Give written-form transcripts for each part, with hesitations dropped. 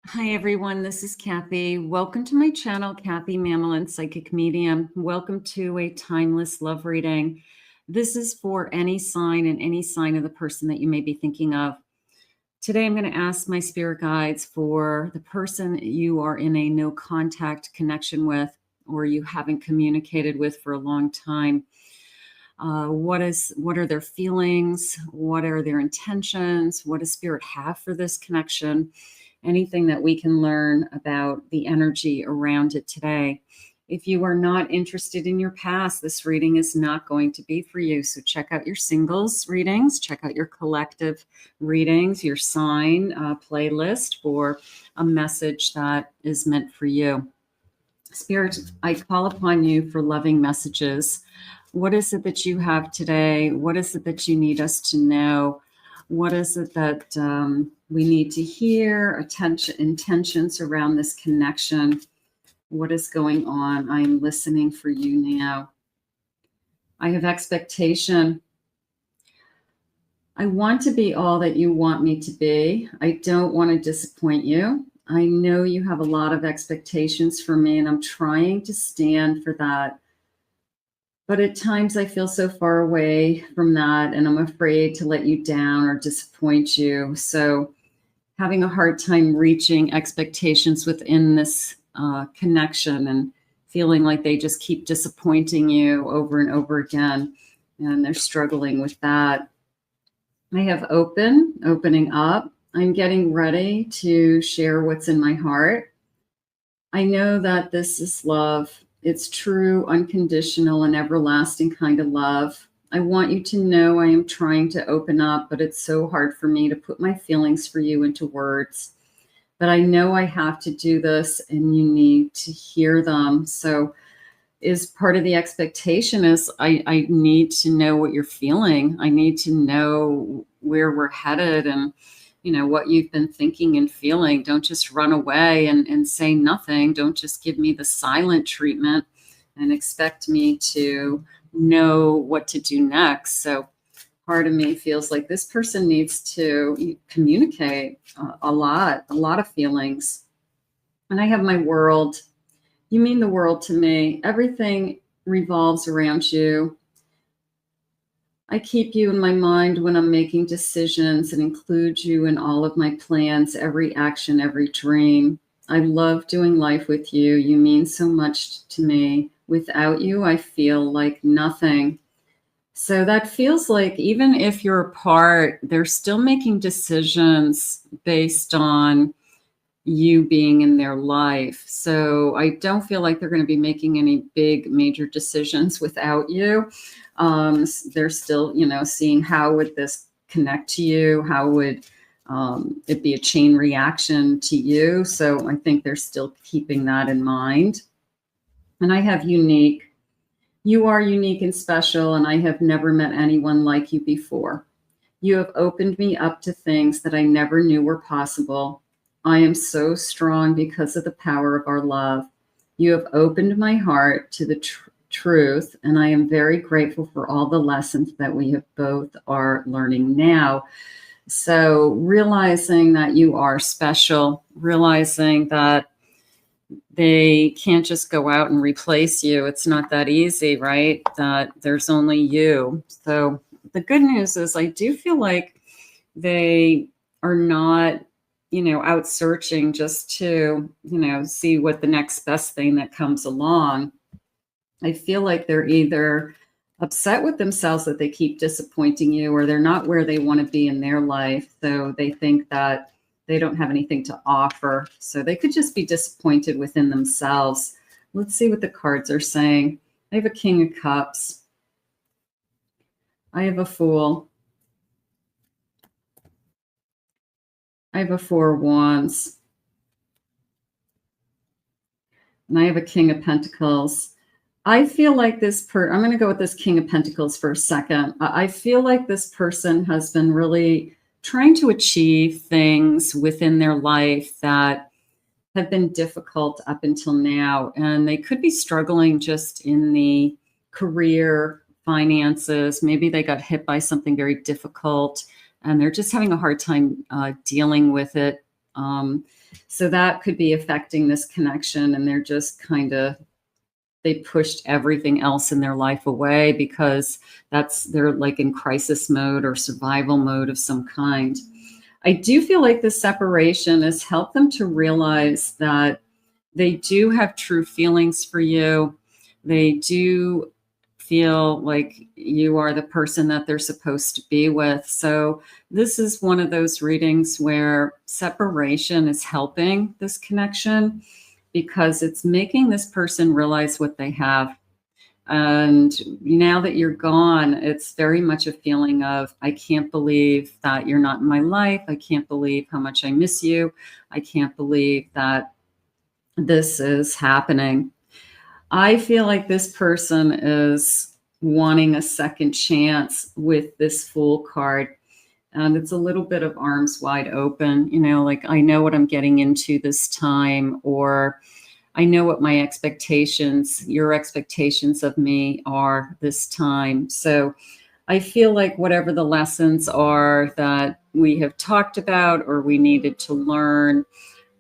Hi everyone, this is Kathy. Welcome to my channel, Kathy Mamelin, Psychic Medium. Welcome to a timeless love reading. This is for any sign and any sign of the person that you may be thinking of. Today I'm going to ask my spirit guides for the person you are in a no contact connection with or you haven't communicated with for a long time. What are their feelings? What are their intentions? What does spirit have for this connection? Anything that we can learn about the energy around it today. If you are not interested in your past, this reading is not going to be for you. So check out your singles readings, check out your collective readings, your sign playlist for a message that is meant for you. Spirit, I call upon you for loving messages. What is it that you have today? What is it that you need us to know? What is it that we need to hear? Intentions around this connection. What is going on? I am listening for you now. I have expectation. I want to be all that you want me to be. I don't want to disappoint you. I know you have a lot of expectations for me, and I'm trying to stand for that. But at times I feel so far away from that, and I'm afraid to let you down or disappoint you. So having a hard time reaching expectations within this connection and feeling like they just keep disappointing you over and over again. And they're struggling with that. I have opening up. I'm getting ready to share what's in my heart. I know that this is love. It's true, unconditional, and everlasting kind of love. I want you to know I am trying to open up, but it's so hard for me to put my feelings for you into words. But I know I have to do this, and you need to hear them. So is part of the expectation is I need to know what you're feeling. I need to know where we're headed and what you've been thinking and feeling. Don't just run away and say nothing. Don't just give me the silent treatment and expect me to know what to do next. So part of me feels like this person needs to communicate a lot of feelings. And I have my world. You mean the world to me. Everything revolves around you. I keep you in my mind when I'm making decisions and include you in all of my plans, every action, every dream. I love doing life with you. You mean so much to me. Without you, I feel like nothing. So that feels like even if you're apart, they're still making decisions based on you being in their life. So I don't feel like they're going to be making any big major decisions without you. They're still, seeing how would this connect to you? How would it be a chain reaction to you? So I think they're still keeping that in mind. And I have unique. You are unique and special, and I have never met anyone like you before. You have opened me up to things that I never knew were possible. I am so strong because of the power of our love. You have opened my heart to the truth, and I am very grateful for all the lessons that we have both are learning now. So realizing that you are special, realizing that they can't just go out and replace you. It's not that easy, right? That there's only you. So the good news is I do feel like they are not out searching just to, see what the next best thing that comes along. I feel like they're either upset with themselves that they keep disappointing you, or they're not where they want to be in their life. So they think that they don't have anything to offer. So they could just be disappointed within themselves. Let's see what the cards are saying. I have a King of Cups. I have a Fool. I have a Four of Wands. And I have a King of Pentacles. I feel like I'm going to go with this King of Pentacles for a second. I feel like this person has been really trying to achieve things within their life that have been difficult up until now. And they could be struggling just in the career, finances. Maybe they got hit by something very difficult and they're just having a hard time dealing with it So that could be affecting this connection, and they're just kind of, they pushed everything else in their life away because they're like in crisis mode or survival mode of some kind. I do feel like the separation has helped them to realize that they do have true feelings for you. They do feel like you are the person that they're supposed to be with. So this is one of those readings where separation is helping this connection because it's making this person realize what they have. And now that you're gone, it's very much a feeling of, I can't believe that you're not in my life. I can't believe how much I miss you. I can't believe that this is happening. I feel like this person is wanting a second chance with this Fool card. And it's a little bit of arms wide open, like, I know what I'm getting into this time, or I know what my expectations, your expectations of me are this time. So I feel like whatever the lessons are that we have talked about or we needed to learn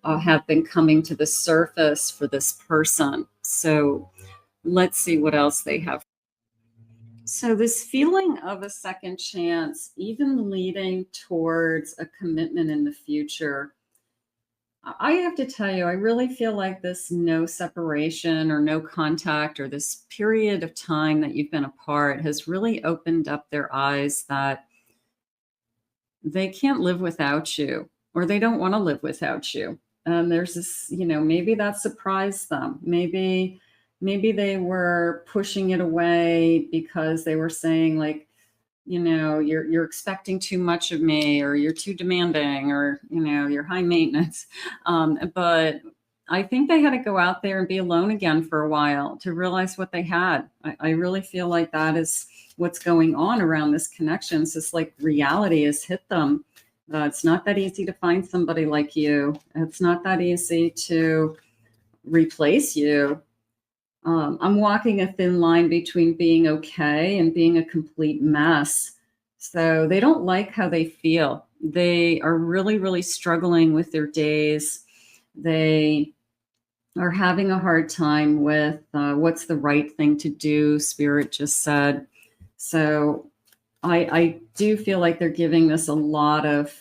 have been coming to the surface for this person. So let's see what else they have. So this feeling of a second chance, even leading towards a commitment in the future, I have to tell you, I really feel like this no separation or no contact or this period of time that you've been apart has really opened up their eyes that they can't live without you, or they don't want to live without you. There's this, maybe that surprised them. Maybe they were pushing it away because they were saying, like, you're expecting too much of me, or you're too demanding, or, you're high maintenance. But I think they had to go out there and be alone again for a while to realize what they had. I really feel like that is what's going on around this connection. It's just like reality has hit them. It's not that easy to find somebody like you. It's not that easy to replace you. I'm walking a thin line between being okay and being a complete mess. So they don't like how they feel. They are really, really struggling with their days. They are having a hard time with what's the right thing to do, Spirit just said. So I do feel like they're giving this a lot of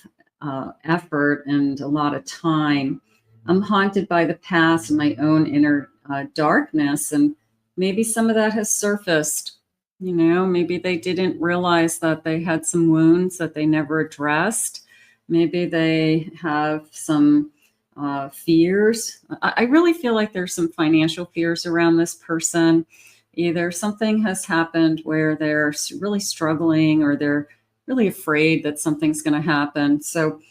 effort and a lot of time. I'm haunted by the past and my own inner darkness, and maybe some of that has surfaced. Maybe they didn't realize that they had some wounds that they never addressed. Maybe they have some fears. I really feel like there's some financial fears around this person. Either something has happened where they're really struggling, or they're really afraid that something's going to happen. So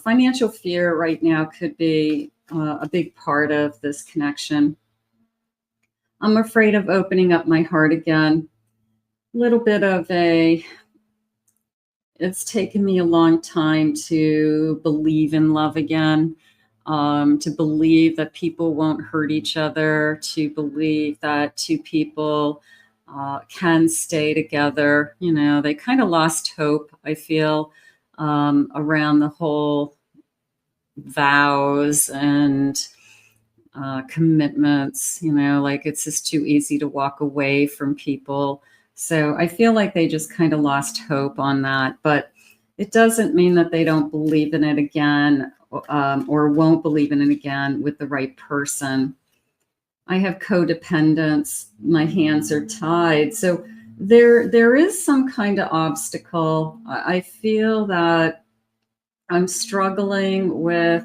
financial fear right now could be a big part of this connection. I'm afraid of opening up my heart again. A little bit of it's taken me a long time to believe in love again, to believe that people won't hurt each other, to believe that two people can stay together. They kind of lost hope, I feel, around the whole vows and commitments, like it's just too easy to walk away from people. So I feel like they just kind of lost hope on that, but it doesn't mean that they don't believe in it again, or won't believe in it again with the right person. I have codependence. My hands are tied. So there is some kind of obstacle. I feel that I'm struggling with,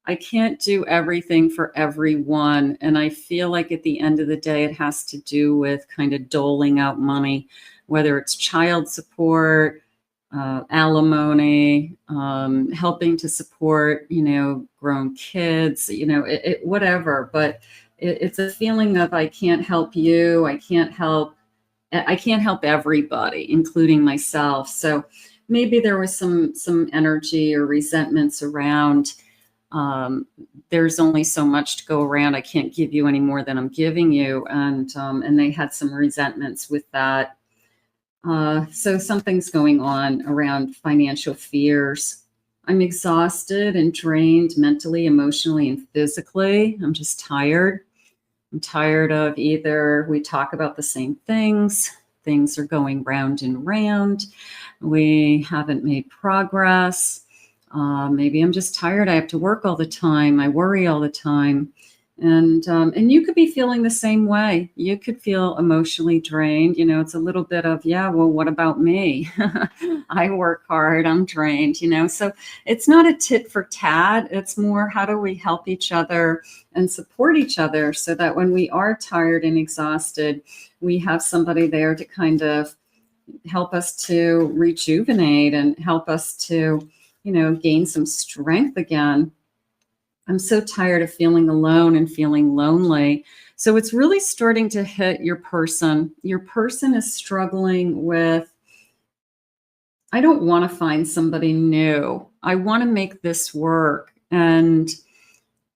I can't do everything for everyone. And I feel like at the end of the day, it has to do with kind of doling out money, whether it's child support, alimony, helping to support, grown kids, whatever. But it's a feeling of, I can't help you. I can't help everybody, including myself. So maybe there was some energy or resentments around, there's only so much to go around. I can't give you any more than I'm giving you. And they had some resentments with that. So something's going on around financial fears. I'm exhausted and drained mentally, emotionally, and physically. I'm just tired. I'm tired of either we talk about the same things are going round and round, we haven't made progress. Maybe I'm just tired. I have to work all the time. I worry all the time. And you could be feeling the same way. You could feel emotionally drained. You know, it's a little bit of, yeah, well, what about me? I work hard. I'm drained, you know. So it's not a tit for tat. It's more, how do we help each other and support each other so that when we are tired and exhausted, we have somebody there to kind of help us to rejuvenate and help us to, you know, gain some strength again. I'm so tired of feeling alone and feeling lonely. So it's really starting to hit your person. Your person is struggling with, I don't want to find somebody new. I want to make this work. And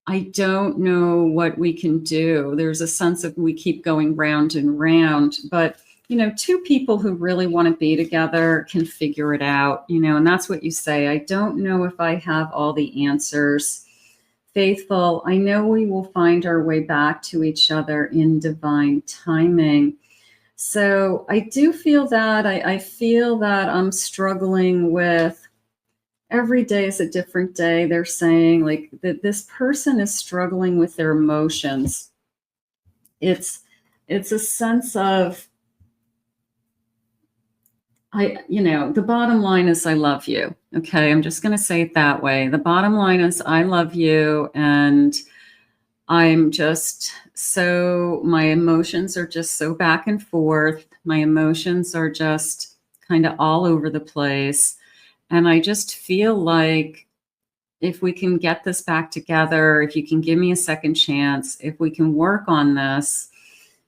I don't know what we can do. There's a sense of we keep going round and round. But, you know, two people who really want to be together can figure it out, you know, and that's what you say. I don't know if I have all the answers. Faithful, I know we will find our way back to each other in divine timing. So I do feel that. I feel that I'm struggling with, every day is a different day. They're saying like that this person is struggling with their emotions. It's a sense of, the bottom line is I love you. Okay. I'm just going to say it that way. The bottom line is I love you. And I'm just my emotions are just so back and forth. My emotions are just kind of all over the place. And I just feel like if we can get this back together, if you can give me a second chance, if we can work on this,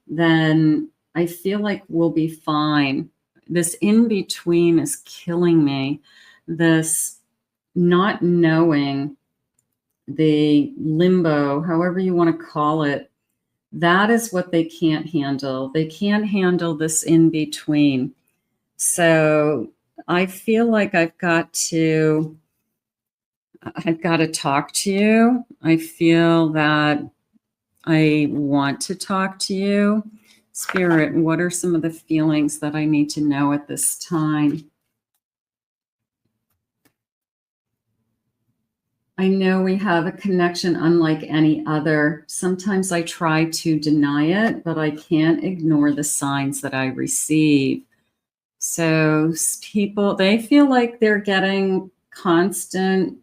then I feel like we'll be fine. This in between is killing me. This not knowing, the limbo, however you want to call it, that is what they can't handle. They can't handle this in between. So I feel like I've got to talk to you. I feel that I want to talk to you. Spirit, what are some of the feelings that I need to know at this time? I know we have a connection unlike any other. Sometimes I try to deny it, but I can't ignore the signs that I receive. So people, they feel like they're getting constant,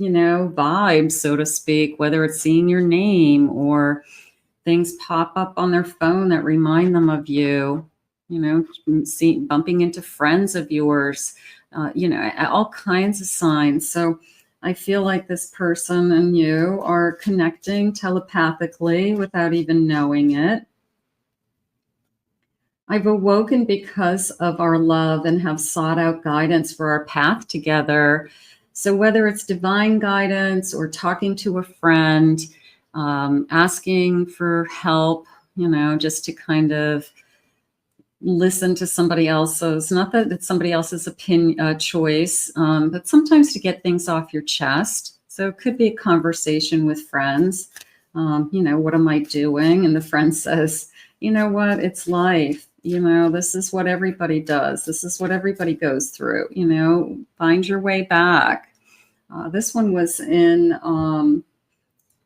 vibes, so to speak, whether it's seeing your name or things pop up on their phone that remind them of you, bumping into friends of yours, all kinds of signs. So I feel like this person and you are connecting telepathically without even knowing it. I've awoken because of our love and have sought out guidance for our path together. So whether it's divine guidance or talking to a friend, asking for help, just to kind of listen to somebody else's, not that it's somebody else's opinion, choice, but sometimes to get things off your chest. So it could be a conversation with friends. What am I doing? And the friend says, you know what, it's life. This is what everybody does. This is what everybody goes through, find your way back. This one was in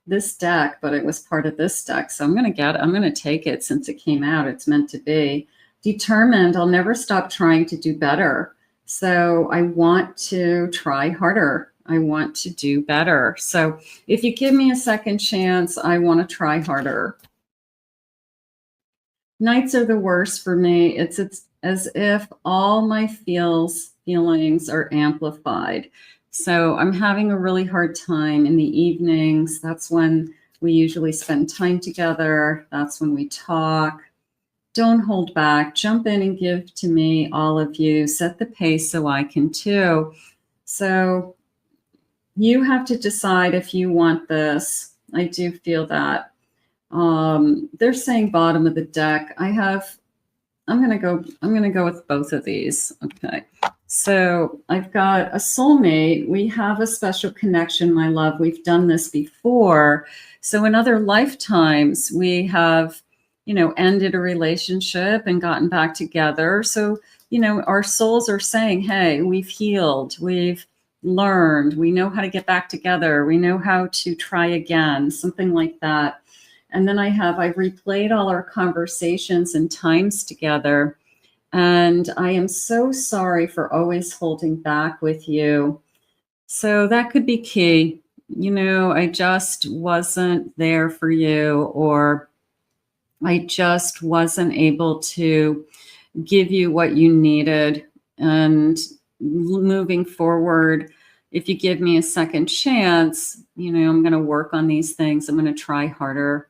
this deck, but it was part of this deck. So I'm going to take it since it came out. It's meant to be. Determined, I'll never stop trying to do better. So I want to try harder. I want to do better. So if you give me a second chance, I want to try harder. Nights are the worst for me. It's as if all my feelings are amplified. So I'm having a really hard time in the evenings. That's when we usually spend time together. That's when we talk. Don't hold back. Jump in and give to me, all of you. Set the pace so I can too. So you have to decide if you want this. I do feel that. They're saying bottom of the deck. I have I'm gonna go with both of these. Okay. So I've got a soulmate. We have a special connection, my love. We've done this before. So in other lifetimes, we have, ended a relationship and gotten back together. So, our souls are saying, hey, we've healed, we've learned, we know how to get back together, we know how to try again, something like that. And then I've replayed all our conversations and times together. And I am so sorry for always holding back with you. So that could be key. I just wasn't there for you, or I just wasn't able to give you what you needed. And moving forward, if you give me a second chance, I'm going to work on these things. I'm going to try harder.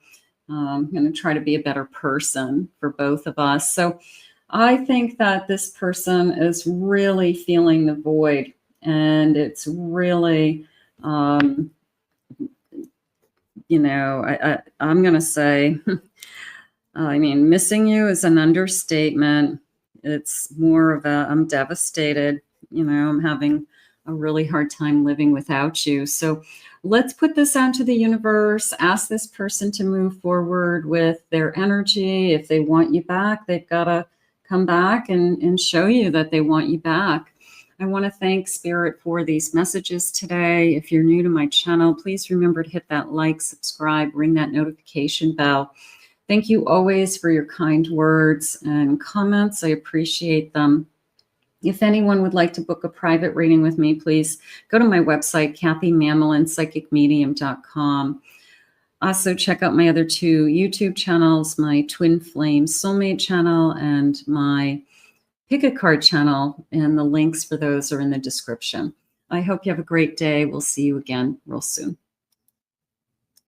I'm going to try to be a better person for both of us. So I think that this person is really feeling the void, and it's really, I'm going to say, missing you is an understatement. It's more of I'm devastated. I'm having a really hard time living without you. So let's put this out to the universe. Ask this person to move forward with their energy. If they want you back, they've got to come back and show you that they want you back. I want to thank Spirit for these messages today. If you're new to my channel, please remember to hit that like, subscribe, ring that notification bell. Thank you always for your kind words and comments. I appreciate them. If anyone would like to book a private reading with me, please go to my website, kathymamolinspsychicmedium.com. Also, check out my other two YouTube channels, my Twin Flame Soulmate channel and my Pick a Card channel, and the links for those are in the description. I hope you have a great day. We'll see you again real soon.